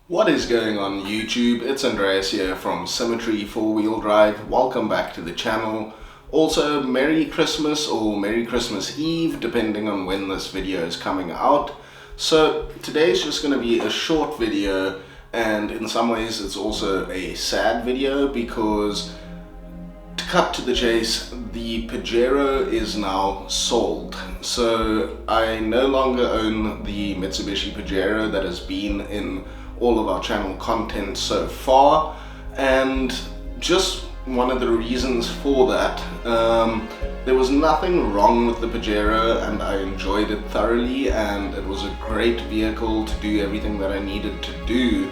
What is going on YouTube? It's Andreas here from Symmetry 4-wheel drive. Welcome back to the channel. Also, Merry Christmas or Merry Christmas Eve, depending on when this video is coming out. So today's just going to be a short video, and in some ways it's also a sad video because, to cut to the chase, the Pajero is now sold. So I no longer own the Mitsubishi Pajero that has been in all of our channel content so far, and just one of the reasons for that, there was nothing wrong with the Pajero and I enjoyed it thoroughly and it was a great vehicle to do everything that I needed to do,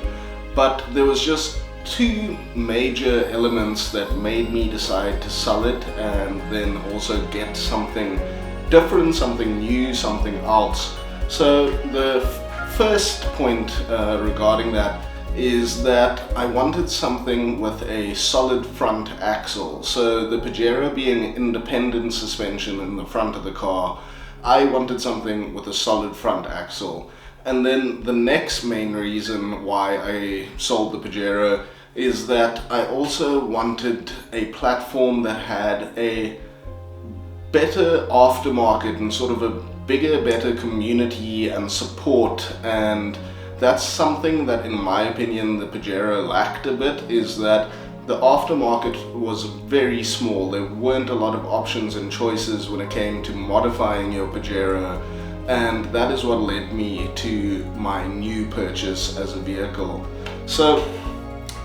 but there was just two major elements that made me decide to sell it and then also get something different, something new, something else. So the first point regarding that is that I wanted something with a solid front axle. So the Pajero being independent suspension in the front of the car, I wanted something with a solid front axle. And then the next main reason why I sold the Pajero is that I also wanted a platform that had a better aftermarket and sort of a bigger, better community and support, and that's something that in my opinion the Pajero lacked a bit, is that the aftermarket was very small. There weren't a lot of options and choices when it came to modifying your Pajero, and that is what led me to my new purchase as a vehicle. So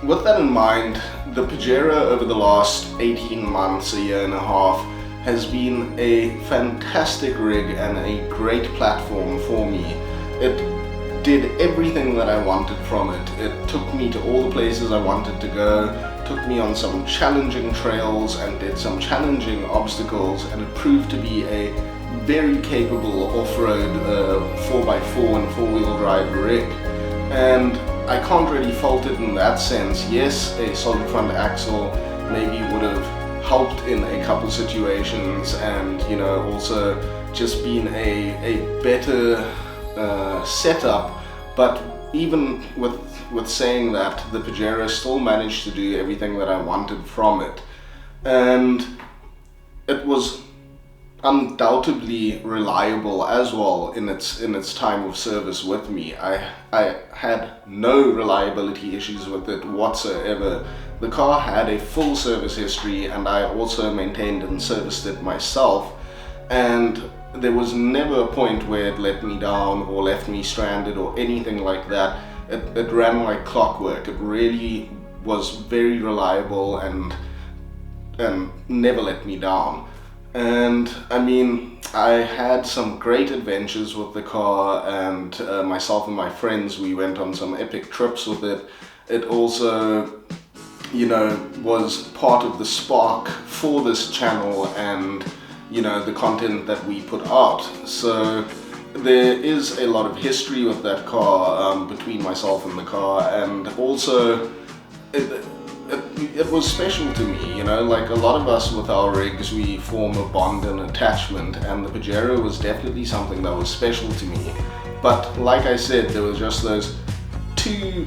with that in mind, the Pajero over the last 18 months, a year and a half, has been a fantastic rig and a great platform for me. It did everything that I wanted from it. It took me to all the places I wanted to go, took me on some challenging trails and did some challenging obstacles, and it proved to be a very capable off-road 4x4 and 4-wheel drive rig. And I can't really fault it in that sense. Yes, a solid front axle maybe would have helped in a couple situations, and also just being a better setup, but even with saying that, the Pajero still managed to do everything that I wanted from it, and it was undoubtedly reliable as well in its time of service with me. I had no reliability issues with it whatsoever. The car had a full service history, and I also maintained and serviced it myself, and there was never a point where it let me down or left me stranded or anything like that. It ran like clockwork. It really was very reliable and never let me down. And I mean, I had some great adventures with the car, and myself and my friends, we went on some epic trips with it. It also was part of the spark for this channel and the content that we put out. So there is a lot of history with that car between myself and the car, and also it was special to me. Like a lot of us with our rigs, we form a bond and attachment, and the Pajero was definitely something that was special to me. But like I said, there was just those two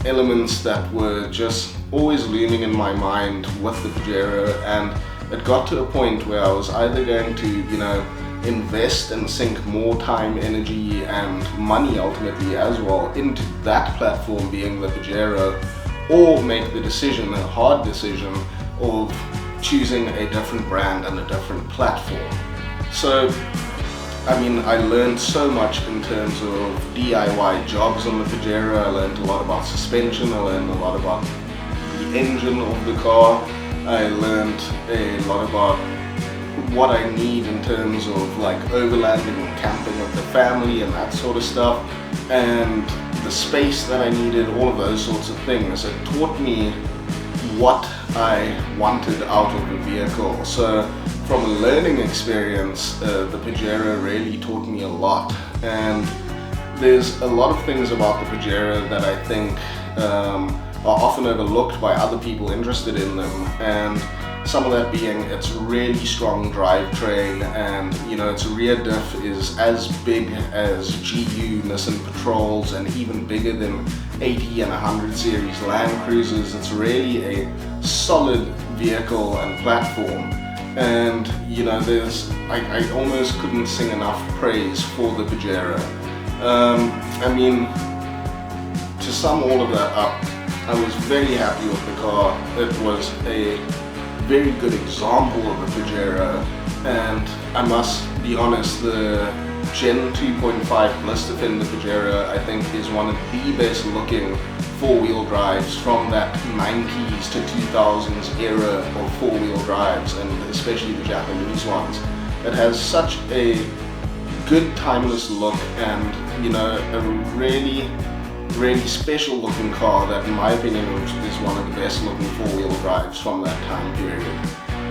elements that were just always looming in my mind with the Pajero, and it got to a point where I was either going to invest and sink more time, energy and money ultimately as well into that platform, being the Pajero, or make the decision, a hard decision, of choosing a different brand and a different platform. So I mean, I learned so much in terms of DIY jobs on the Pajero. I learned a lot about suspension, I learned a lot about the engine of the car, I learned a lot about what I need in terms of like overlanding and camping with the family and that sort of stuff, and the space that I needed, all of those sorts of things. It taught me what I wanted out of the vehicle. So from a learning experience, the Pajero really taught me a lot, and there's a lot of things about the Pajero that I think are often overlooked by other people interested in them, and Some of that being its really strong drivetrain, and you know, its rear diff is as big as GU Nissan Patrols and even bigger than 80 and 100 series Land Cruisers. It's really a solid vehicle and platform. And you know, I almost couldn't sing enough praise for the Pajero. I mean, to sum all of that up, I was very happy with the car. It was a very good example of a Pajero, and I must be honest, the Gen 2.5 Bliss Defender Pajero I think is one of the best looking four-wheel drives from that 90s to 2000s era of four-wheel drives, and especially the Japanese ones. It has such a good timeless look, and you know, a really special looking car that in my opinion is one of the best looking four-wheel drives from that time period.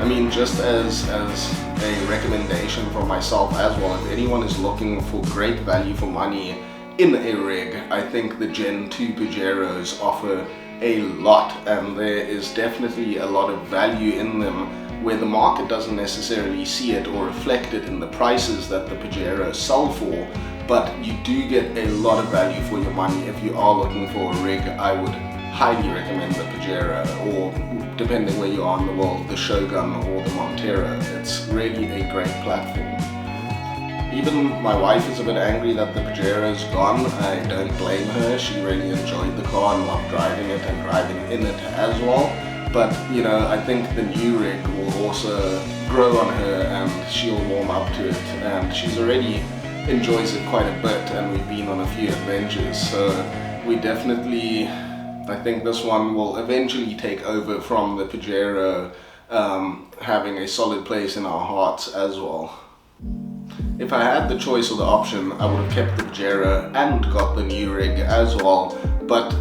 I mean, just as a recommendation for myself as well, if anyone is looking for great value for money in a rig, I think the Gen 2 Pajeros offer a lot, and there is definitely a lot of value in them where the market doesn't necessarily see it or reflect it in the prices that the Pajeros sell for. But you do get a lot of value for your money. If you are looking for a rig, I would highly recommend the Pajero, or depending where you are in the world, the Shogun or the Montero. It's really a great platform. Even my wife is a bit angry that the Pajero's gone. I don't blame her. She really enjoyed the car and loved driving it and driving in it as well. But you know, I think the new rig will also grow on her and she'll warm up to it, and she's already enjoys it quite a bit, and we've been on a few adventures, so we definitely, I think this one will eventually take over from the Pajero, having a solid place in our hearts as well. If I had the choice or the option, I would have kept the Pajero and got the new rig as well, but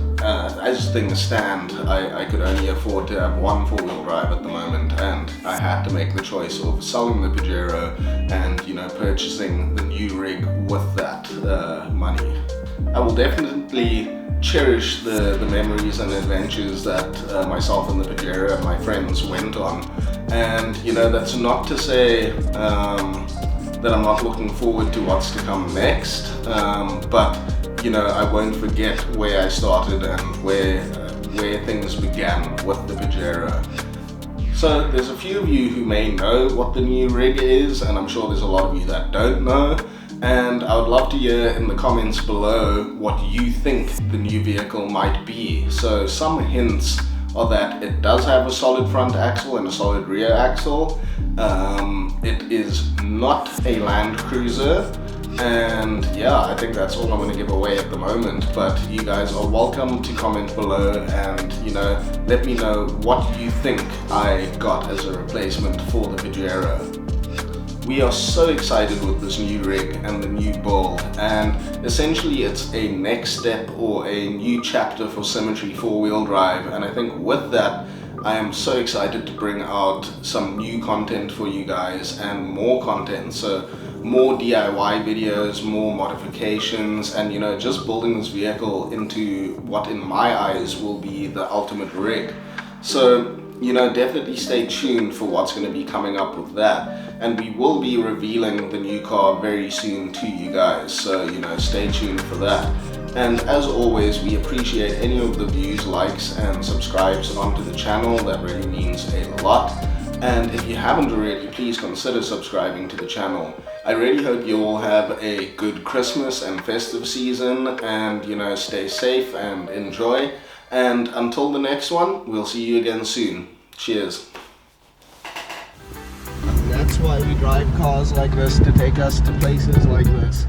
as things stand, I could only afford to have one four-wheel drive at the moment, and I had to make the choice of selling the Pajero and, you know, purchasing the new rig with that money. I will definitely cherish the memories and adventures that myself and the Pajero and my friends went on, and you know, that's not to say that I'm not looking forward to what's to come next, but you know, I won't forget where I started and where things began with the Pajero. So there's a few of you who may know what the new rig is, and I'm sure there's a lot of you that don't know, and I would love to hear in the comments below what you think the new vehicle might be. So some hints are that it does have a solid front axle and a solid rear axle. It is not a Land Cruiser, and yeah, I think that's all I'm going to give away at the moment, but you guys are welcome to comment below and, you know, let me know what you think I got as a replacement for the Pajero. We are so excited with this new rig and the new build, and essentially it's a next step or a new chapter for Symmetry four-wheel drive, and I think with that I am so excited to bring out some new content for you guys and more content, so more DIY videos, more modifications, and you know, just building this vehicle into what in my eyes will be the ultimate rig. So you know, definitely stay tuned for what's going to be coming up with that, and we will be revealing the new car very soon to you guys, so you know, stay tuned for that. And as always, we appreciate any of the views, likes and subscribes onto the channel. That really means a lot, and if you haven't already, please consider subscribing to the channel. I really hope you all have a good Christmas and festive season, and you know, stay safe and enjoy. And until the next one, we'll see you again soon. Cheers. That's why we drive cars like this, to take us to places like this.